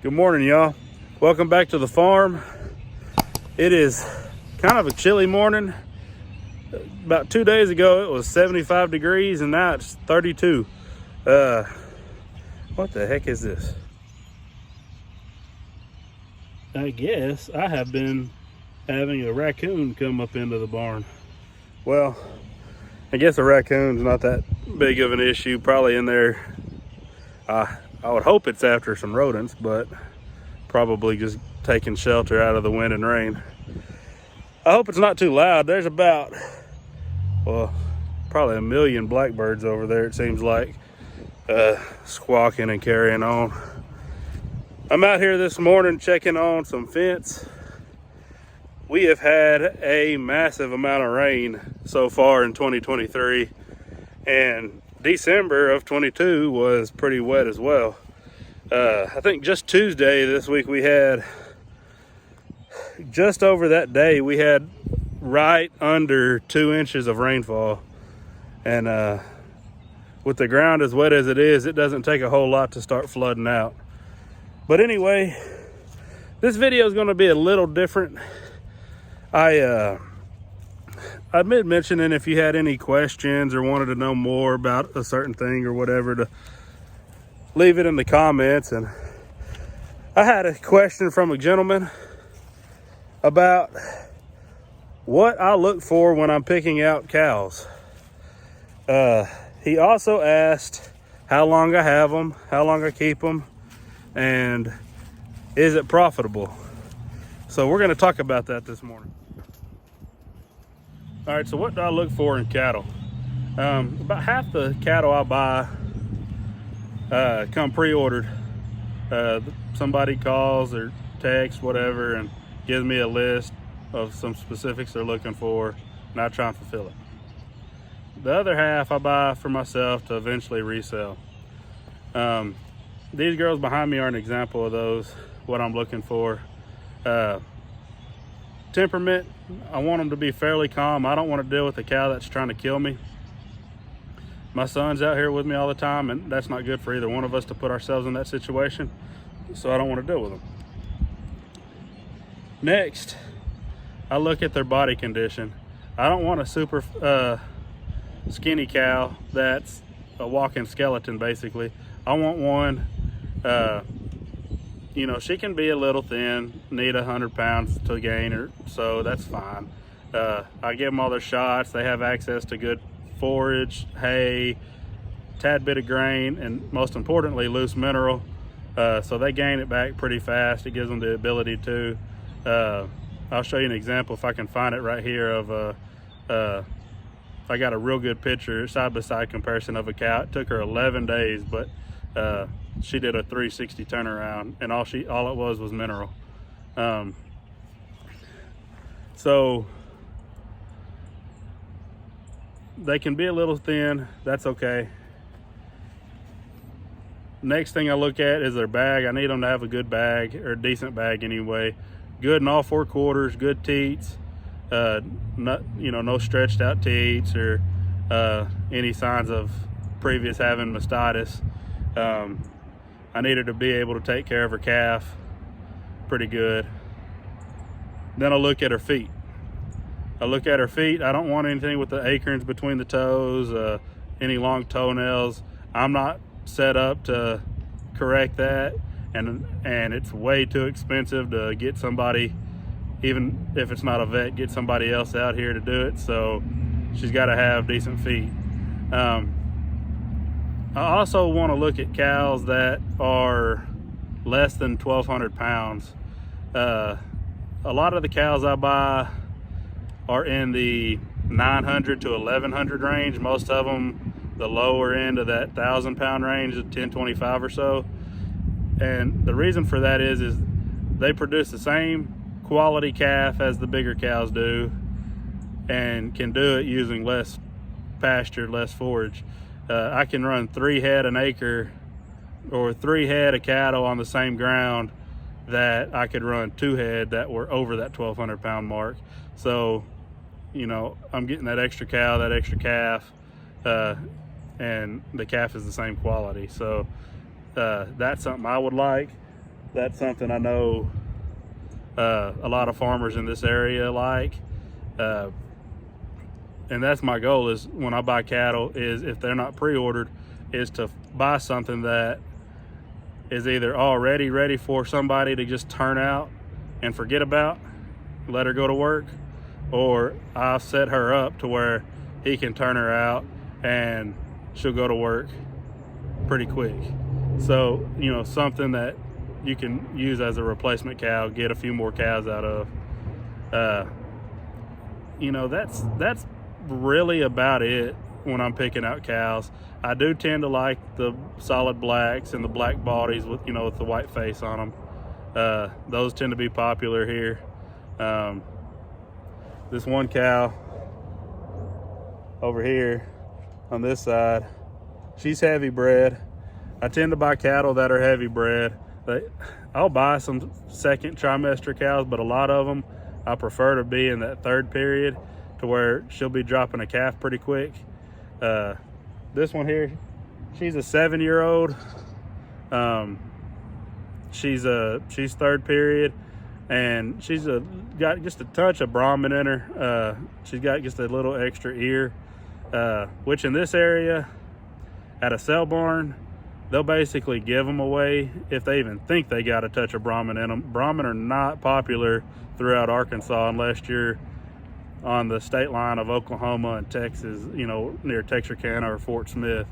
Good morning, y'all. Welcome back to the farm. It is kind of a chilly morning. About 2 days ago, it was 75 degrees, and now it's 32. What the heck is this? I guess I have been having a raccoon come up into the barn. Well, I guess a raccoon's not that big of an issue. Probably in there, I would hope it's after some rodents, but probably just taking shelter out of the wind and rain. I hope it's not too loud. There's about, well, probably a million blackbirds over there, it seems like, squawking and carrying on. I'm out here this morning checking on some fence. We have had a massive amount of rain so far in 2023, and December of 22 was pretty wet as well. I think just Tuesday this week we had, just over that day, we had right under 2 inches of rainfall. And with the ground as wet as it is, it doesn't take a whole lot to start flooding out. But anyway, this video is going to be a little different. I've been mentioning if you had any questions or wanted to know more about a certain thing or whatever, to leave it in the comments. And I had a question from a gentleman about what I look for when I'm picking out cows. He also asked how long I have them, how long I keep them, and is it profitable? So we're going to talk about that this morning. All right, so what do I look for in cattle? About half the cattle I buy come pre-ordered. Somebody calls or texts, whatever, and gives me a list of some specifics they're looking for, and I try and fulfill it. The other half I buy for myself to eventually resell. These girls behind me are an example of those, what I'm looking for. Temperament, I want them to be fairly calm. I don't want to deal with a cow that's trying to kill me. My son's out here with me all the time, and that's not good for either one of us to put ourselves in that situation, so I don't want to deal with them. Next, I look at their body condition. I don't want a super skinny cow that's a walking skeleton, basically. I want one, she can be a little thin, need 100 pounds to gain her, so that's fine. I give them all their shots. They have access to good forage, hay, tad bit of grain, and most importantly, loose mineral. So they gain it back pretty fast. It gives them the ability to. I'll show you an example if I can find it right here of I got a real good picture, side-by-side comparison of a cow. It took her 11 days, but she did a 360 turnaround, and all it was mineral. So they can be a little thin, that's okay. Next thing I look at is their bag. I need them to have a good bag, or a decent bag anyway. Good in all 4 quarters, good teats, no stretched out teats or any signs of previous having mastitis. I need her to be able to take care of her calf pretty good. Then I'll look at her feet. I don't want anything with the acorns between the toes, any long toenails. I'm not set up to correct that, and it's way too expensive to get somebody, even if it's not a vet, get somebody else out here to do it. So she's got to have decent feet. I also want to look at cows that are less than 1,200 pounds. A lot of the cows I buy are in the 900 to 1,100 range. Most of them the lower end of that 1,000-pound range, 1025 or so. And the reason for that is they produce the same quality calf as the bigger cows do, and can do it using less pasture, less forage. I can run 3 head an acre, or 3 head of cattle on the same ground that I could run 2 head that were over that 1,200 pound mark. So, I'm getting that extra cow, that extra calf, and the calf is the same quality. So that's something I would like. that's something I know a lot of farmers in this area like. And that's my goal, is when I buy cattle, is if they're not pre-ordered, is to buy something that is either already ready for somebody to just turn out and forget about, let her go to work, or I'll set her up to where he can turn her out and she'll go to work pretty quick. So, you know, something that you can use as a replacement cow, get a few more cows out of. You know, that's really about it when I'm picking out cows. I do tend to like the solid blacks and the black bodies with, you know, with the white face on them. Those tend to be popular here. This one cow over here on this side, she's heavy bred. I tend to buy cattle that are heavy bred. I'll buy some second trimester cows, but a lot of them I prefer to be in that third period, to where she'll be dropping a calf pretty quick. This one here, she's a 7-year-old. She's third period, and she's got just a touch of Brahman in her. She's got just a little extra ear, which in this area at a sale barn, they'll basically give them away if they even think they got a touch of Brahman in them. Brahman are not popular throughout Arkansas unless you're on the state line of Oklahoma and Texas, you know, near Texarkana or Fort Smith.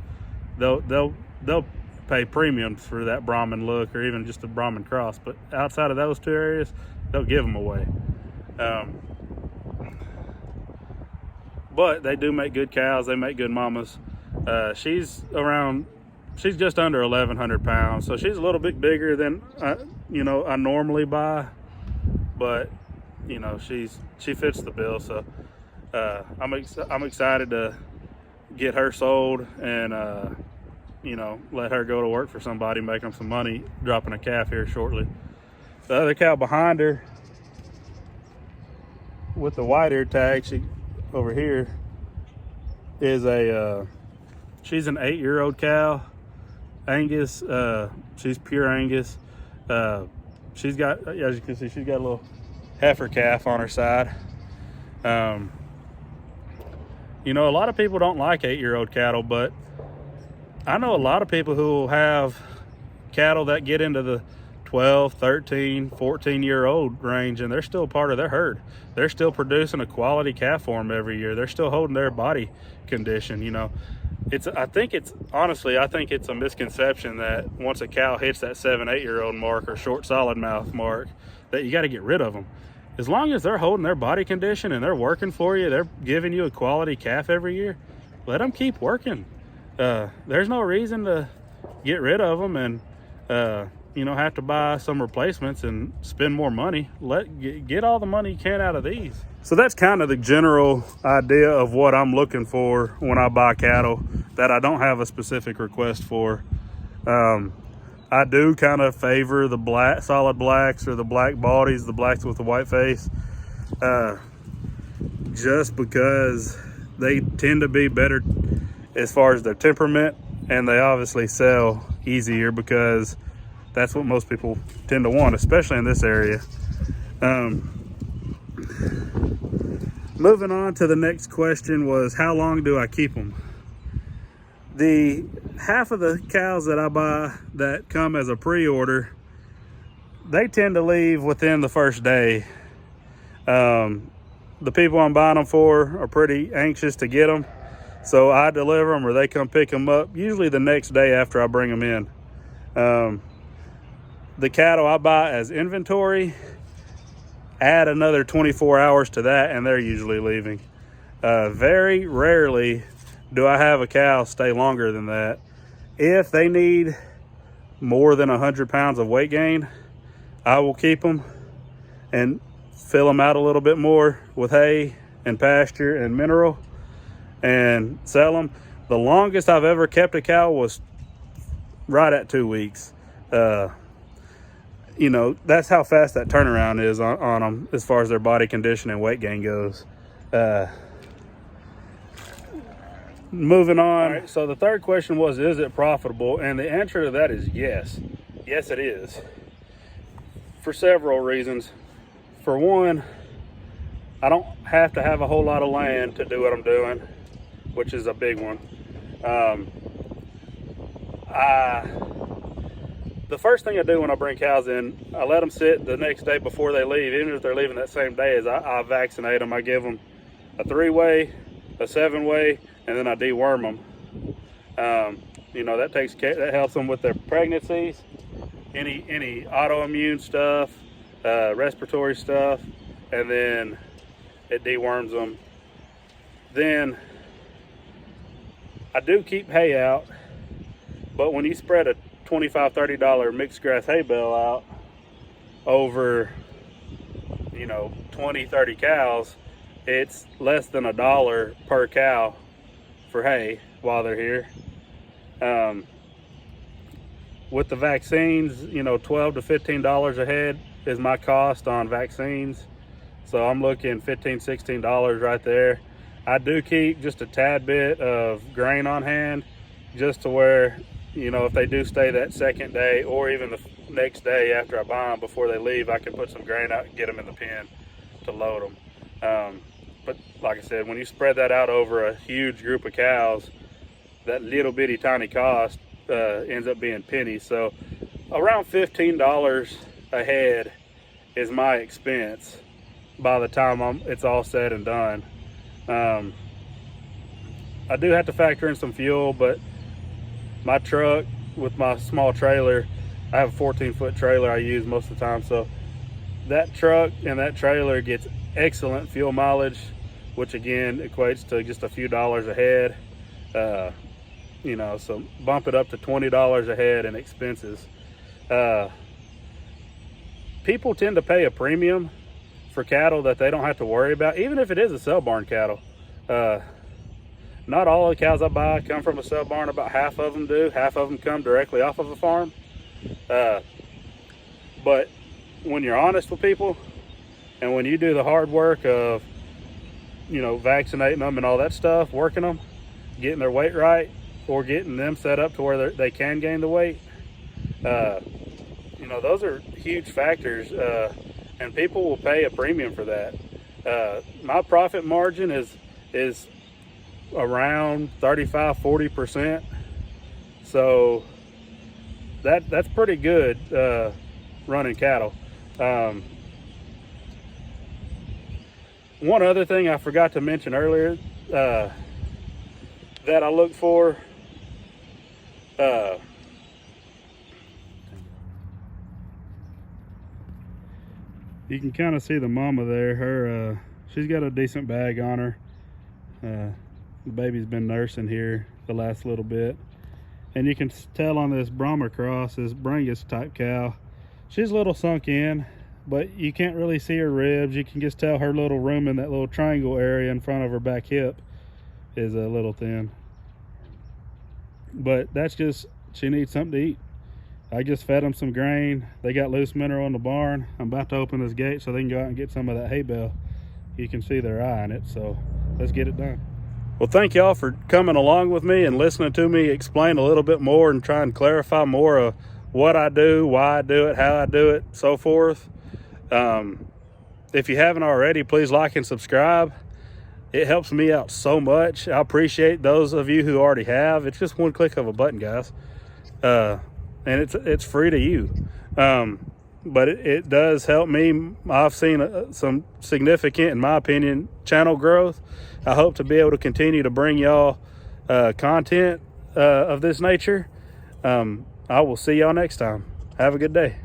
They'll pay premiums for that Brahman look, or even just a Brahman cross. But outside of those two areas, they'll give them away. But they do make good cows. They make good mamas. She's just under 1,100 pounds, so she's a little bit bigger than I normally buy, but you know, she fits the bill. So I'm excited to get her sold and you know, let her go to work for somebody, make them some money, dropping a calf here shortly. The other cow behind her with the white ear tag, she over here is she's an 8-year-old cow, Angus. She's pure Angus. She's got, as you can see, she's got a little heifer calf on her side. You know, a lot of people don't like 8-year-old cattle, but I know a lot of people who will have cattle that get into the 12, 13, 14-year-old range, and they're still part of their herd. They're still producing a quality calf for them every year. They're still holding their body condition, you know. I think it's a misconception that once a cow hits that 7, 8-year-old mark or short solid mouth mark, that you got to get rid of them. As long as they're holding their body condition and they're working for you, they're giving you a quality calf every year, let them keep working. There's no reason to get rid of them and have to buy some replacements and spend more money. Get all the money you can out of these. So that's kind of the general idea of what I'm looking for when I buy cattle that I don't have a specific request for. I do kind of favor the solid blacks or the black bodies, the blacks with the white face, just because they tend to be better as far as their temperament, and they obviously sell easier because that's what most people tend to want, especially in this area. Moving on to the next question was, how long do I keep them? The half of the cows that I buy that come as a pre-order, they tend to leave within the first day. The people I'm buying them for are pretty anxious to get them, so I deliver them or they come pick them up usually the next day after I bring them in. The cattle I buy as inventory, add another 24 hours to that and they're usually leaving. Very rarely do I have a cow stay longer than that. If they need more than 100 pounds of weight gain, I will keep them and fill them out a little bit more with hay and pasture and mineral and sell them. The longest I've ever kept a cow was right at 2 weeks. That's how fast that turnaround is on them as far as their body condition and weight gain goes. Moving on. All right, so the third question was, is it profitable? And the answer to that is yes. Yes, it is. for several reasons. For one, I don't have to have a whole lot of land to do what I'm doing, which is a big one. The first thing I do when I bring cows in, I let them sit the next day before they leave. Even if they're leaving that same day, is I vaccinate them. I give them a 3-way, a 7-way, and then I deworm them. You know, that helps them with their pregnancies, any autoimmune stuff, respiratory stuff, and then it deworms them. Then I do keep hay out, but when you spread a $25, $30 mixed grass hay bale out over, you know, 20, 30 cows, it's less than $1 per cow for hay while they're here. With the vaccines, you know, $12 to $15 a head is my cost on vaccines. So I'm looking $15, $16 right there. I do keep just a tad bit of grain on hand, just to where, you know, if they do stay that second day or even the next day after I buy them before they leave, I can put some grain out and get them in the pen to load them. But like I said, when you spread that out over a huge group of cows, that little bitty tiny cost ends up being pennies. So around $15 a head is my expense by the time it's all said and done. I do have to factor in some fuel, but my truck with my small trailer, I have a 14-foot trailer I use most of the time, so that truck and that trailer gets excellent fuel mileage, which again equates to just a few dollars a head. You know, so bump it up to $20 a head in expenses. People tend to pay a premium for cattle that they don't have to worry about, even if it is a sale barn cattle. Not all the cows I buy come from a sale barn. About half of them do. Half of them come directly off of a farm. But when you're honest with people, and when you do the hard work of, you know, vaccinating them and all that stuff, working them, getting their weight right, or getting them set up to where they can gain the weight, you know, those are huge factors, and people will pay a premium for that. My profit margin is around 35-40%, so that's pretty good running cattle. One other thing I forgot to mention earlier that I look for, you can kind of see the mama there. She's got a decent bag on her. The baby's been nursing here the last little bit, and you can tell on this Brahma cross, this Brangus type cow, she's a little sunk in, but you can't really see her ribs. You can just tell her little room in that little triangle area in front of her back hip is a little thin, but that's just, she needs something to eat. I just fed them some grain. They got loose mineral in the barn. I'm about to open this gate so they can go out and get some of that hay bale. You can see their eye in it, so let's get it done. Well, thank y'all for coming along with me and listening to me explain a little bit more and try and clarify more of what I do, why I do it, how I do it, so forth. If you haven't already, please like and subscribe. It helps me out so much. I appreciate those of you who already have. It's just one click of a button, guys. And it's free to you. But it does help me. I've seen some significant, in my opinion, channel growth. I hope to be able to continue to bring y'all content of this nature. I will see y'all next time. Have a good day.